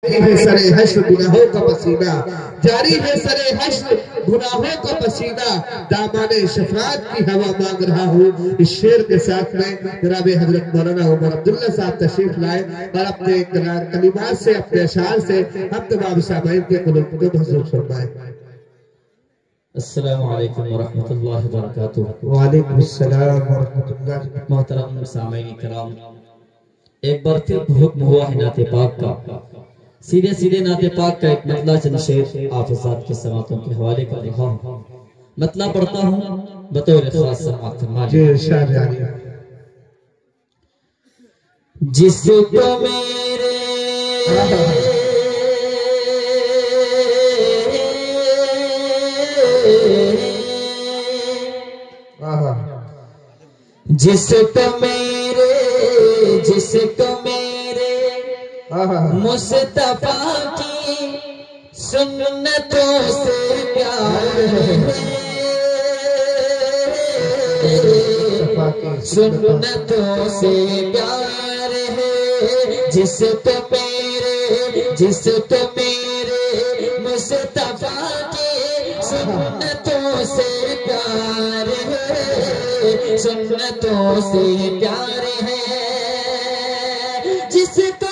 है सरे हश्र गुनाहों का पसीना, जारी है सरे हश्र गुनाहों का पसीना, दामाने शफात की हवा मांग रहा हूँ। इस शेर के साथ में जनाब हजरत मौलाना उमर अब्दुल्ला साहब तशरीफ लाए और अपने कलिमात से, अपने अशार से हम तमाम सामाईन के कुलूब को महसूस फरमाए। अस्सलामु अलैकुम वरहमतुल्लाहि वबरकातुहू। वालेकुम अस्सलाम वरहमतुल्लाह। मोहतरम सामाईन किराम, एक बार फिर हुक्म हुआ है नाते पाक का। सीधे सीधे नाते पाक का एक मतला चंद शेर आप हज़रात के समातों के हवाले कर रहा हूँ। मतला पढ़ता हूँ बतौर खास समात फरमाइए। जिसको मेरे जिसको मेरे मुस्तफा की सुन्नतों से प्यार है, सुन्नतों से प्यार है। जिसको मेरे मुस्तफा की सुन्नतों से प्यार है, सुन्नतों से प्यार है। जिसको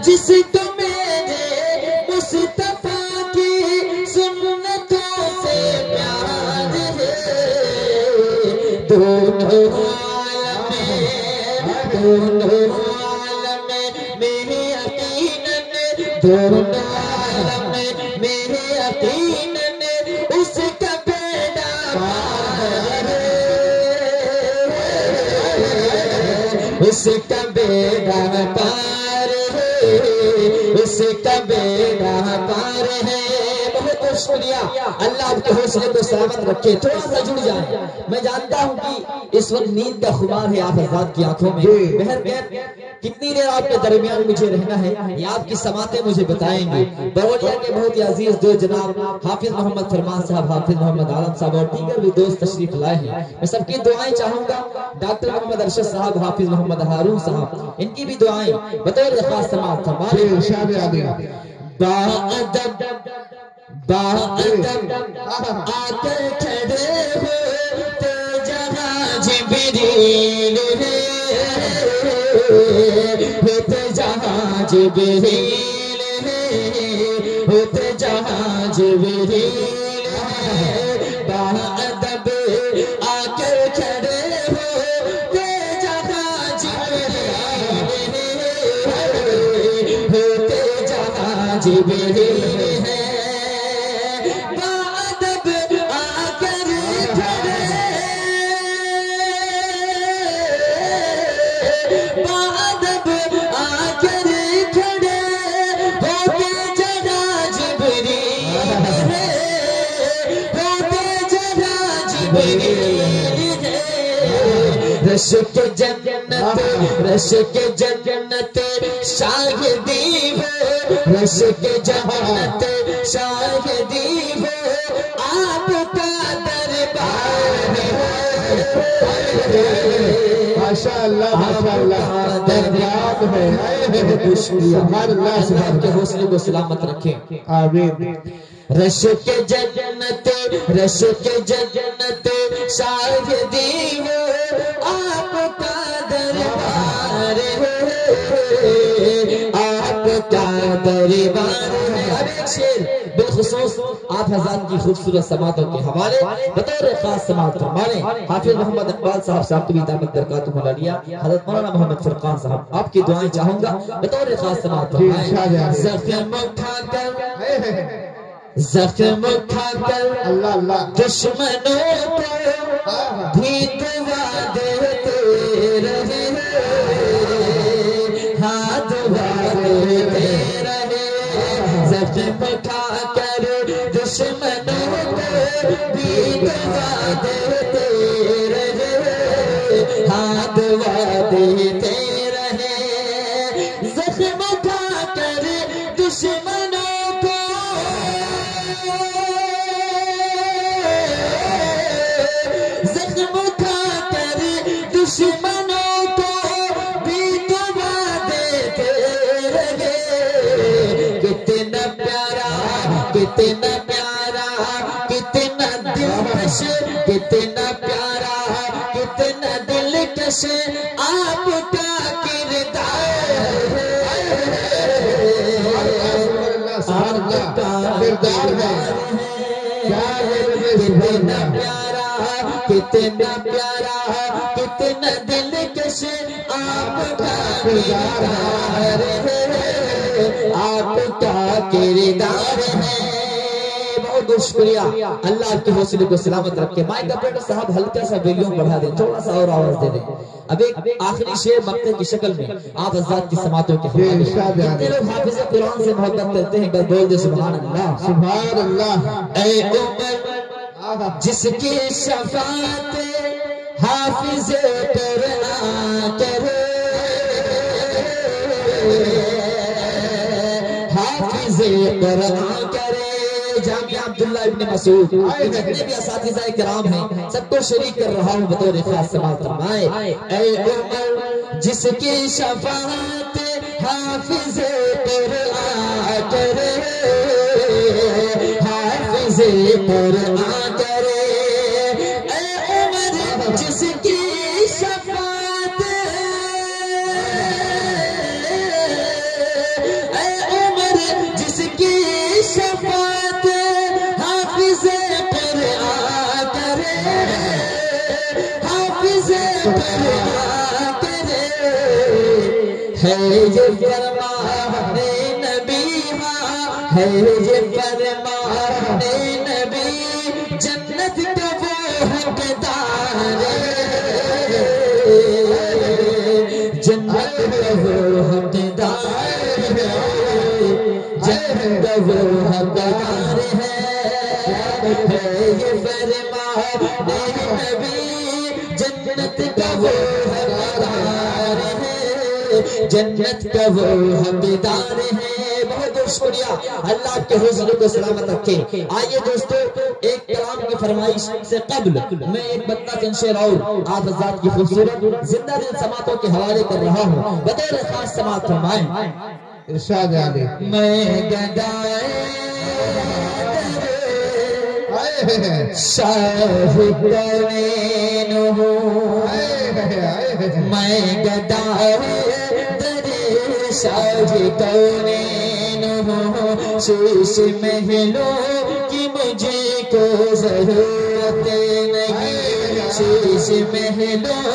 जिसको मेरे मुस्तफा की सुन्नतों से प्यार है, दोनों आलम मेरे यकीनन, दोनों आलम मेरे यकीनन उसका बेड़ा पार है, उसका बेड़ा पार, उसका बेड़ा पार है। बहुत बहुत शुक्रिया। अल्लाह आपके हौसले को सलामत रखे। थोड़ा सा जुड़ जाए। मैं जानता हूँ कि इस वक्त नींद का खुमार है आप हज़रात की आंखों में। कितनी देर आपके दरमियान मुझे रहना है ये आपकी समातें मुझे बताएंगे। बरौलिया के बहुत ही अजीज दोस्त जनाब हाफिज मोहम्मद फरमान साहब, हाफिज मोहम्मद आलम साहब और दीगर भी दोस्त तशरीफ लाए हैं। मैं सबकी दुआएं चाहूंगा। डॉक्टर मोहम्मद अरशद साहब, हाफिज मोहम्मद हारून साहब, इनकी भी दुआएं बतौर खास समाअत फरमाएं। आकर खड़े हो तो जहां जिब्रील है, होते जहां जिब्रील है, होते जहां जिब्रील है। बाअदब आकर खड़े हो तो जहां जिब्रील है, होते जहां जिब्रील है। बाअदब आकर खड़े, बाअदब आकर खड़े होते जहां जिब्रील है, होते जहां जिब्रील है। रश्क जन्नत, रश्क जन्नत शाहिदी हो, रश्क जन्नत शाहिदी हो, आपका दरबार है। माशाअल्लाह माशाअल्लाह, दरबार है। सुभान अल्लाह, सुभान के हौसले को सलामत रखें, आमीन। रश्क जन्नत, रश्क जन्नत शाहिदी हो, आपका दरबार है, आपका दरबार है। अब एक शेर बिलखुसूस आप हज़रात की खूबसूरत समातों के हवाले बतौर खास समात फरमाने। हाफिज मोहम्मद इकबाल साहब साहब दामत बरकातुहु अलिया, हज़रत मौलाना मोहम्मद फुरकान साहब, आपकी दुआएं चाहूंगा बतौर खास समात फरमाएं। ज़ख्म उठाकर, ज़ख्म उठाकर अल्लाह अल्लाह दुश्मनों को भी दुआ देते रहे, हाँ दुआ देते रहे। ज़ख्म उठाकर दुश्मनों को भी दुआ देते रहे, हाँ दुआ देते रहे। ज़ख्म उठाकर दुश्मनों को, ज़ख्म उठाकर कितना प्यारा कितना दिलकश, कितना प्यारा कितना दिलकश आपका किरदार है, आपका किरदार है। कितना प्यारा कितना प्यारा कितना दिलकश आपका किरदार है, आपका किरदार है। बहुत बहुत शुक्रिया। अल्लाह आपके हौसले को सलामत रखे। माइक ऑपरेटर साहब हल्का सा वॉल्यूम बढ़ा दें, थोड़ा सा और आवाज दे दें। अब एक आखिरी शेर मक्ते की शक्ल में आप हज़रात की समातों के हवाले। कितने लोग हाफिज़ कुरान से मोहब्बत करते हैं, बस बोल दे सुभान अल्लाह सुभान अल्लाह। ऐ उमर जिसकी शफाअत हाफिज़ कुरान करे, हाफिज़ कुरान करे। जामिया अब्दुल्ला इब्न मसूद जितने भी असातिज़ा किराम हैं सबको शरीक कर रहा हूँ बतौर खास समाअत फरमाए। ऐ उमर जिसकी शफाअत हाफिज़ कुरान करे, हाफिज़ कुरान करे। ऐ उमर जिसकी शफाअत, ऐ उमर जिसकी शफाअत हाफिज़ कुरान करे, हाफिज़ कुरान करे। है ये फरमाने नबी, है ये फरमाने नबी, जन्नत का वो हकदार है, जन्नत का वो हकदार है, जन्नत का वो हकदार है। ये फरमाने नबी, जन्नत का वो हकदार है, जन्नत का वो हकदार है। बहुत बहुत शुक्रिया। अल्लाह के हुज़ूर को सलामत रखे। आइए दोस्तों, एक कलाम की फरमाइश से कब्ल मैं एक बत्ता चंद शेर और आप हज़रात की खूबसूरत जिंदा दिल समातों के हवाले कर रहा हूँ, बतौर खास समात फरमाएं। इरशाद आले। मैं गदाए शाहिद हूँ, मैं गदाए शाहिद हूँ, शीश महलों की मुझे को जरूरत नहीं, शीश महलों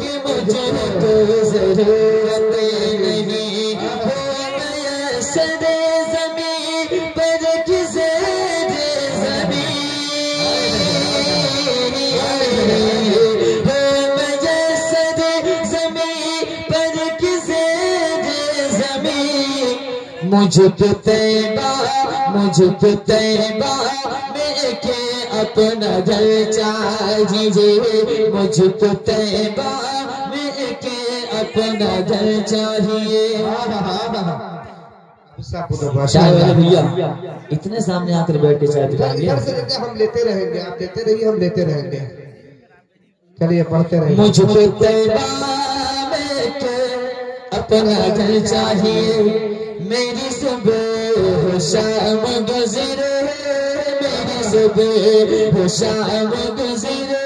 की मुझे को जरूरत नहीं। हो गया सरे ज़मीं पर किसे मुझको तैबा, मुझको तैबा में के अपना घर चाहिए, मुझको तैबा में के अपना घर चाहिए। चाय वाले भैया इतने सामने आकर बैठ के चाय पिलाएंगे। हम लेते रहेंगे, आप देते रहिए, हम लेते रहेंगे। चलिए पढ़ते रहेंगे। मुझको तैबा में के अपना घर चाहिए, मेरी सुबह शाम गुज़रे, मेरी सुबह शाम गुज़रे,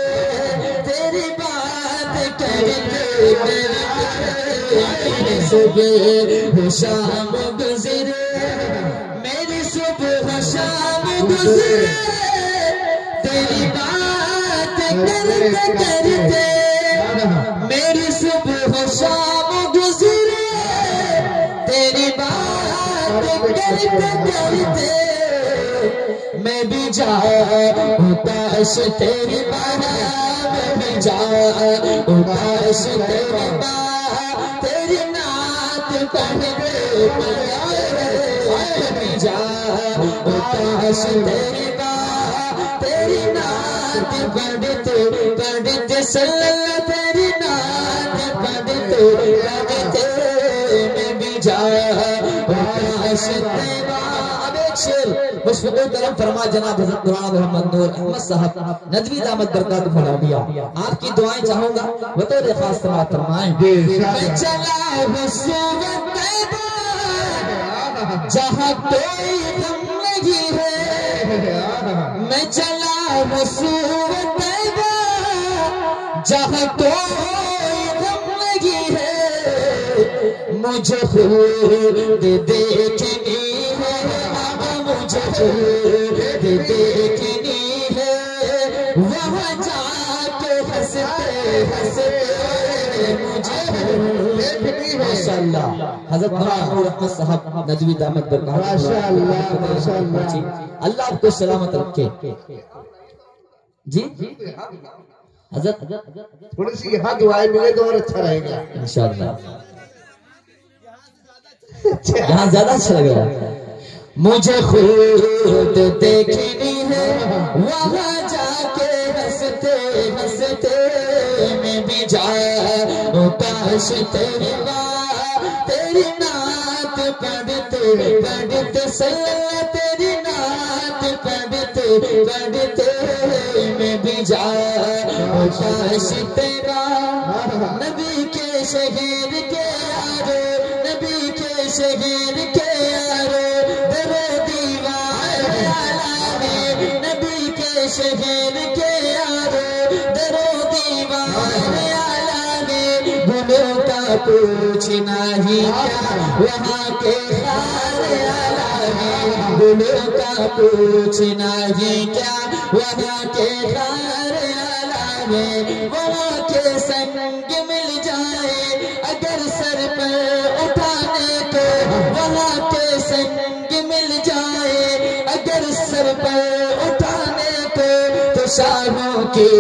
तेरी बात करते मेरी सुबह शाम गुज़रे, मेरी सुबह शाम गुज़रे, तेरी बात करते करते, मेरी सुबह शाम गुज़रे, तेरी बात करते करते, मैं भी जाऊं काश तेरी बात, मैं भी जाऊं काश तेरी बात, तेरी नात पढ़ते मैं भी जाऊं काश तेरी बात, तेरी नात पढ़ते पढ़ते सल्लल्लाह, तेरी नात पढ़ते पढ़ते मैं भी जाऊं काश तेरा। अब एक शेर मुशफ़िक़ुल करम फरमा जनाब हज़रत मौलाना मोहम्मद नूर अहमद साहब नदवी दामद बरकात फरमा दिया। आपकी दुआएं चाहूंगा बतौर खास समाअत फरमाएं। मैं चला हूं सुवत जहां कोई गम नहीं है, मैं चला रसूल तैबा जहाँ कोई गम नहीं है, मुझे खुद देखनी है, मुझे खुद देखनी है, वहाँ जाके हंसते हंसते मुझे देखनी है। माशाअल्लाह हज़रत नूर अहमद साहब नदवी दामद बरकात माशाअल्लाह माशाअल्लाह। अल्लाह आपको सलामत रखे जी। हज़रत थोड़ी सी यहाँ दुआएं मिले तो और अच्छा रहेगा इंशाअल्लाह। यहाँ ज्यादा अच्छा लग रहा है। मुझे खुद देखनी है, वहाँ जाके हंसते हंसते मैं भी जाऊं, काश तेरी बात तेरी नात पढ़ते पढ़ते सल्लल्लाह तेरी नात पढ़ते पढ़ते मैं भी जाऊं, काश तेरा नबी के शहर के यारो, नबी के शहर के यारो दरो दीवार आला में, नबी के शहर के यारो दरो दीवार आला में, गुलों का पूछना ही क्या वहाँ के खार आला में, गुलों का पूछना ही क्या वहाँ के खार आला में, वहाँ के संग मिल जाए अगर सर पर उठाने को, वहाँ के संग मिल जाए अगर सर पर उठाने को, तो शाहों की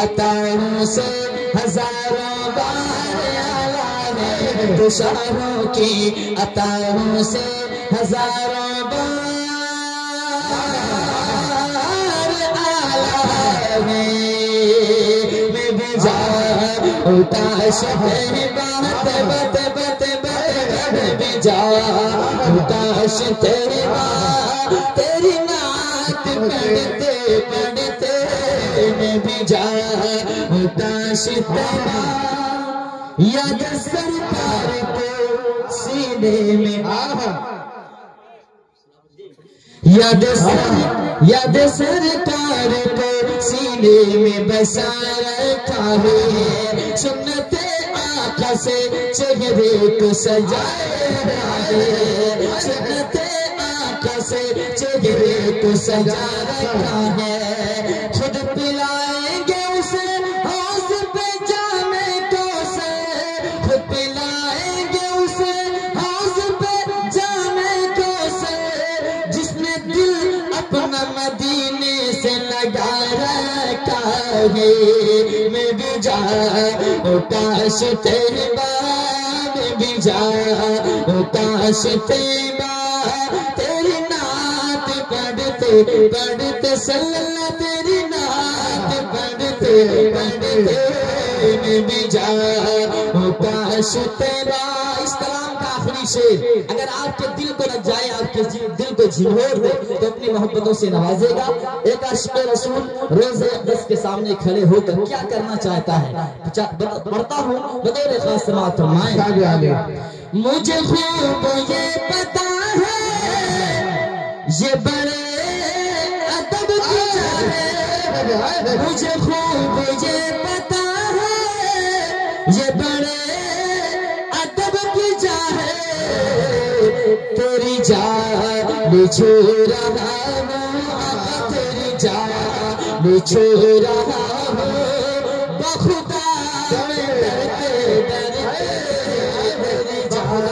अताओं से हजारों बार आला है, तो शाहों की अताओं से हजारों बार आला है। मैं भी जाऊं काश तेरी बात बत बत बत भी जाऊं, काश तेरी बात तेरी नात पढ़ते पढ़ते मैं भी जाऊं, काश तेरा याद सरकार को सीने में याद सरकार को सीने में बसा रखा है, सुन्नते आका से चेहरे को सजाया है, सुन्नते आका से चेहरे को सजा रखा है, खुद पिलाएंगे उसे हौज पे जाने को से, खुद पिलाएंगे उसे हौज पे जाने को से, जिसने दिल अपना मदीने से लगा रखा है। मैं भी जाऊं काश तेरी बात, मैं भी जाऊं काश तेरी बात तेरी नात पढ़ते पढ़ते सल्लल्लाह तेरी नात पढ़ते पढ़ते मैं भी जाऊं, काश तेरा। इस कलाम का आखिरी शेर अगर आपके दिल को लग जाए, आपके दिल को झिंझोर दे तो अपनी मोहब्बतों से नवाजेगा। एक आशिक़ रसूल रोज़े अक़दस के सामने खड़े होकर क्या करना चाहता है, पढ़ता हूँ बतौर खास समाअत फरमाएं। मुझे खूब ये पता है ये बड़े अदब की जाने, मुझे खूब ये पता है ये बड़े अदब की जाए, तेरी जान छू रहा हूँ, तेरी जान छू रहा हूँ, बखुदा मैं डरते डरते तेरी जान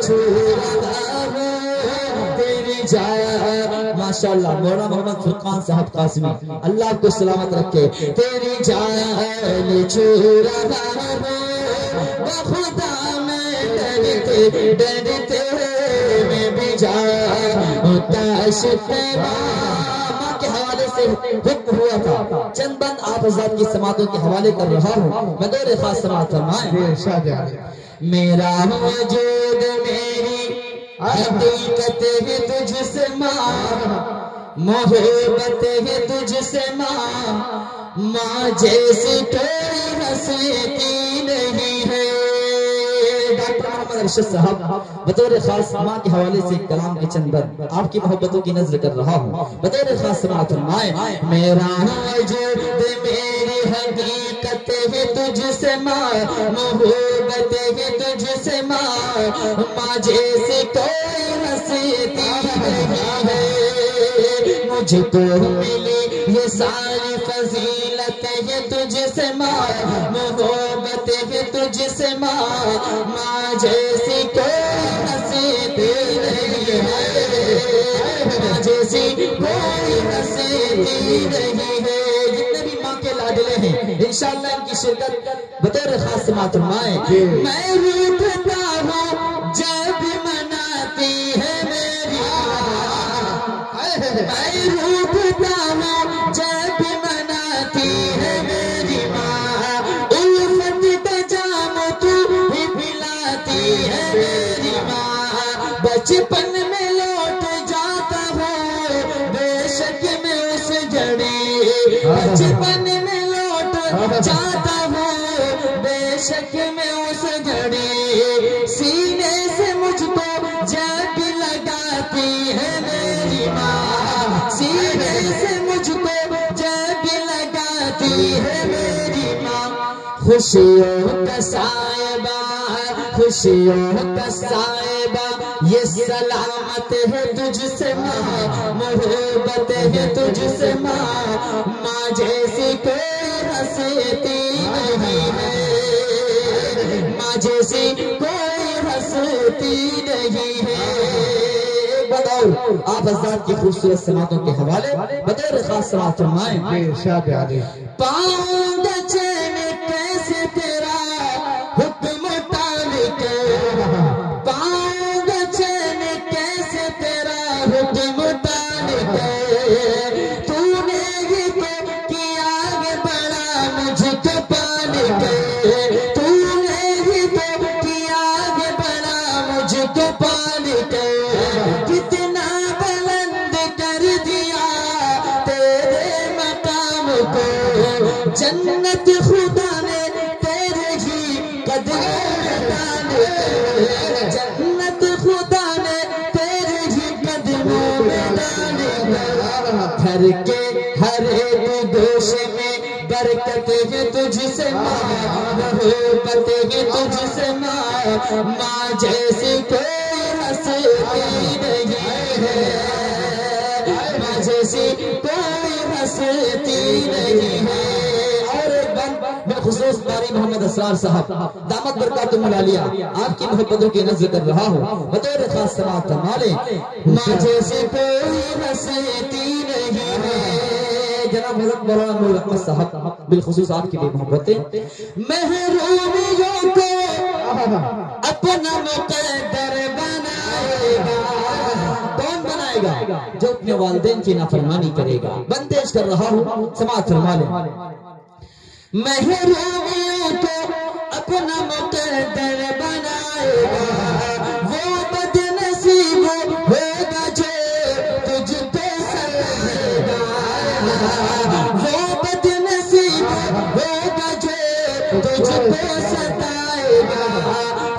छू रहा हूँ, तेरी जान। माशाअल्लाह मौलाना मोहम्मद फुरकान साहब कासिमी अल्लाह को सलामत रखे। तेरी जान छू रहा हूँ, बखुदा मैं डरते डरते मैं भी जाऊं, काश तेरा। माँ के हवाले से हुक्म हुआ था, चंद बंद आप हज़रात की समातों के हवाले कर रहा हूँ, मैं दौरे खास समात फरमाएं। मेरा वजूद मेरी हकीकत है तुझसे माँ, मोहब्बत है तुझसे माँ, माँ जैसी कोई हंसती नहीं है। डॉक्टर मौलाना अरशद साहब बतौर खास माँ के हवाले से कलाम के चंद बंद आपकी मोहब्बतों की नजर कर रहा हूँ। बतौर खास समाअत फरमाए, मेरा वजूद मेरी हकीकत है तुझसे माँ, मोहब्बत है तुझसे माँ जैसी कोई हस्ती नहीं है। मुझको मिली ये सारी फजीलत है तुझसे माँ, मोहब्बत है तुझसे माँ जैसी कोई हस्ती नहीं है, माँ जैसी कोई हस्ती नहीं है। जितने भी माँ के लाडले हैं इंशाअल्लाह इनकी शिरकत बतौर खास समाअत फरमाए। मैं रूठता हूँ जब मनाती है मेरी माँ, मैं रूठता हूँ जब मनाती है मेरी माँ, उल्फत का जाम तू ही पिलाती है मेरी माँ। बचपन में लौट जाता हूँ बेशक मैं उस जड़ी, बचपन में लौट जाता हूँ बेशक मैं उस घड़ी, सीने से मुझको जब लगाती है मेरी माँ, सीने से मुझको जब लगाती है मेरी माँ। खुशियों का साहिबा, खुशियों का साहिबा ये सलामत है तुझसे माँ, मोहब्बत है तुझसे माँ जैसी कोई हस्ती नहीं है, माँ जैसी कोई हस्ती नहीं है। बताओ आप हज़रात की खूबसूरत समातों के हवाले बतौर खास समात फरमाएं। पाऊंगा चैन कैसे तेरा हुक्म तालिक, पाऊंगा चैन कैसे तेरा हुक्म तालिक, तूने ही तो किया है बड़ा मुझको पालिक, तूने ही तो किया है बड़ा मुझको पालिक, कितना बुलंद कर दिया तेरे मकाम को, जन्नत खुदा ने तेरे ही कदमों में डाली, जन्नत खुदा ने तेरे ही कदमों में डाली। घर के हर एक दोष में बरकत है तुझसे माँ, मोहब्बत है तुझसे माँ जैसी कोई हस्ती नहीं है, माँ जैसी कोई हस्ती नहीं है। और एक बार मैं खुसूस कारी मोहम्मद असरार साहब दामत बरकातुहुम आलिया आपकी मोहब्बतों की नजर कर रहा हूँ। बतौर खास समाअत फरमाए, माँ जैसी कोई हस्ती नहीं है। जनाब हज़रत मौलाना नूर अहमद साहब बिलखुसूस आपकी भी मोहब्बतें, महरूमियों को अपना मुक़द्दर बनाएगा, कौन बनाएगा? जो अपने वालिदैन की नाफरमानी करेगा। बंदेश कर रहा हूँ समाअत फरमा लें। महरूमियों को अपना मुक़द्दर बनाएगा, वो बदनसीब होगा जो तुझको सताएगा, वो बदनसीब होगा जो तुझको सताएगा।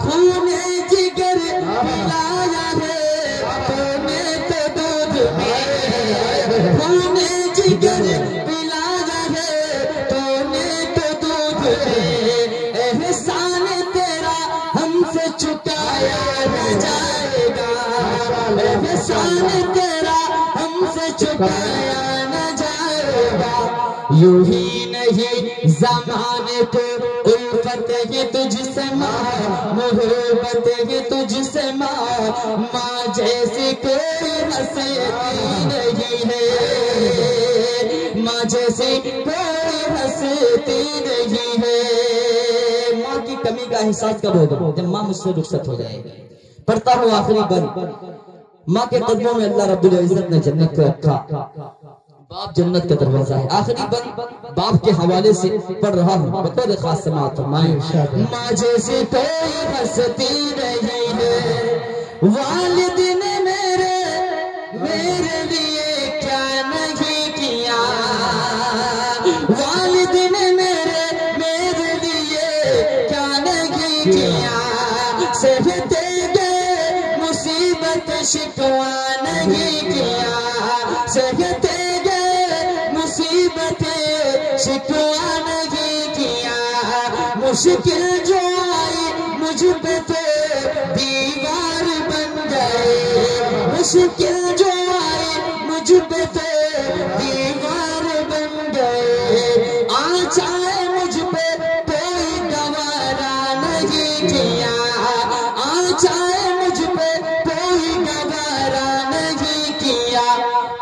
खूने जिगर पिलाया है तूने तो दूध में, खूने जिगर पिलाया है तूने तो दूध में, एहसान तेरा हमसे चुकाया न जाएगा, एहसान तेरा हमसे चुकाया न जाएगा। यूं ही नहीं ज़माने को उल्फत है तुझसे माँ, मोहब्बत है तुझसे माँ जैसी कोई हस्ती नहीं है, माँ जैसी कोई हस्ती नहीं है। माँ की कमी का एहसास कब होगा? जब माँ मुझसे रुखसत हो जाएगी। पढ़ता हूँ आखिरी बंद, माँ के कदमों में अल्लाह रब्बुल इज्जत ने जन्नत को रखा, बाप जन्नत का दरवाजा है। आखिरी बंद बाप के हवाले से पढ़ रहा हूँ। बतौर खास समाअत फरमाएं, माँ जैसी कोई हस्ती नहीं है, वालिदैन मेरे मेरे लिए क्या नहीं किया, वालिदैन मेरे मेरे लिए क्या नहीं किया, सहते गए मुसीबत शिकवा नहीं किया, सहते गए मुसीबत शिकवा नहीं किया। मुश्किल जो आई मुझ पे तो दीवार बन गए, मुश्किल जो आई मुझ पे तो दीवार बन गए। आचाए मुझ पे कोई गवारा नहीं किया, आचाए मुझ पे कोई गवारा नहीं किया।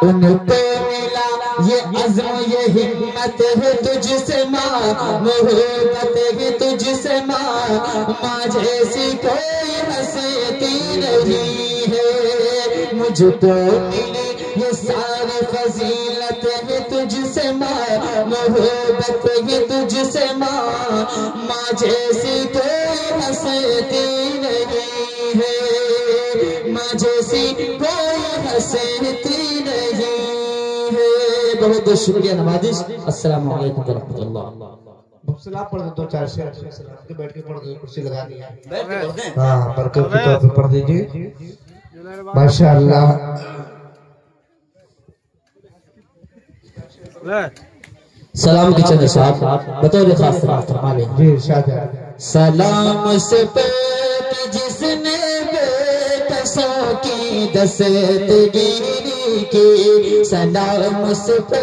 उनको मिला ये अज़्म ये हिम्मत है तुझसे माँ, मोहब्बत है तुझसे माँ जैसी कोई हंसती नहीं है। मुझको मिली ये सारी फजीलत है तुझसे माँ, मोहब्बत है तुझसे माँ जैसी कोई हंसती नहीं है, माँ जैसी कोई हंसती नहीं है। बहुत बहुत शुक्रिया नवाजिश। अस्सलाम वालेकुम व रहमतुल्लाह। सलाम पढ़ दो, 2-4 शेर के बैठ के पढ़ दो, कुर्सी लगा दी है। बैठ के पढ़ दें। हाँ, बरकत की तौर पे पढ़ दीजिए माशाअल्लाह। सलाम की चंद साहब बतौर खास फरमा लें। जी इरशाद है। सलाम उस पे कि जिसने बेकसों की दस्तगीरी की, सलाम उस पे